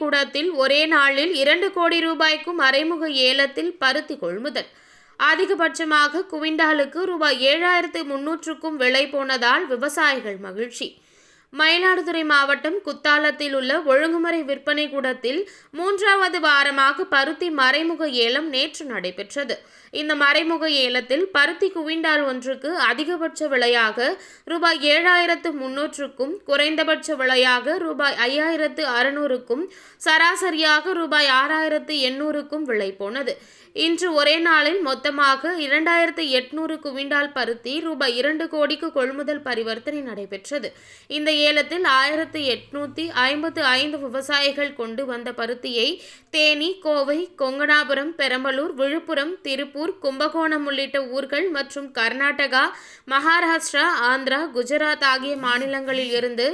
கூடத்தில் ஒரே நாளில் 2 கோடி ரூபாய்க்கும் மறைமுக ஏலத்தில் பருத்தி கொள்முதல். அதிகபட்சமாக குவிண்டாலுக்கு ரூபாய் 7,300க்கும் விலை போனதால் விவசாயிகள் மகிழ்ச்சி. மயிலாடுதுறை மாவட்டம் குத்தாலத்தில் உள்ள ஒழுங்குமுறை விற்பனை கூடத்தில் 3வது வாரமாக பருத்தி மறைமுக ஏலம் நேற்று நடைபெற்றது. இந்த மறைமுக ஏலத்தில் பருத்தி குவிண்டால் ஒன்றுக்கு அதிகபட்ச விலையாக ரூபாய் 7,300க்கும் குறைந்தபட்ச விலையாக ரூபாய் 5,600க்கும் சராசரியாக ரூபாய் 6,800க்கும் விலை போனது. இன்று ஒரே நாளில் மொத்தமாக 2,800 குவிண்டால் பருத்தி ரூபாய் 2 கோடிக்கு கொள்முதல் பரிவர்த்தனை நடைபெற்றது. இந்த ஏலத்தில் 1,855 விவசாயிகள் கொண்டு வந்த பருத்தியை தேனி, கோவை, கொங்கணாபுரம், பெரம்பலூர், விழுப்புரம், திருப்பூர், கும்பகோணம் உள்ளிட்ட ஊர்கள் மற்றும் கர்நாடகா, மகாராஷ்டிரா, ஆந்திரா, குஜராத் ஆகிய மாநிலங்களில் இருந்து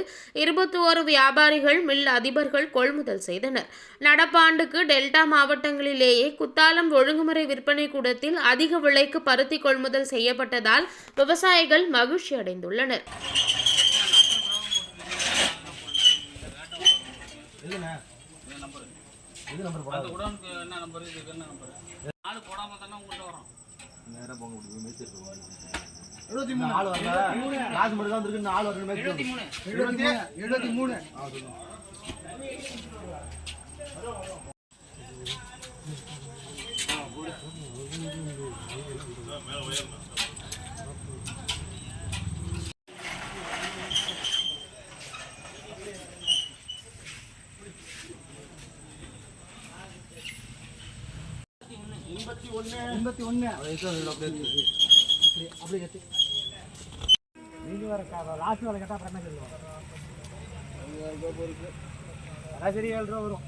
21 வியாபாரிகள், மில் அதிபர்கள் கொள்முதல் செய்தனர். நடப்பாண்டுக்கு டெல்டா மாவட்டங்களிலேயே குத்தாலம் ஒழுங்குமுறை விற்பனை கூடத்தில் அதிக விலைக்கு பருத்தி கொள்முதல் செய்யப்பட்டதால் விவசாயிகள் மகிழ்ச்சி அடைந்துள்ளனர். சராசரி 7 ரூபா வரும்.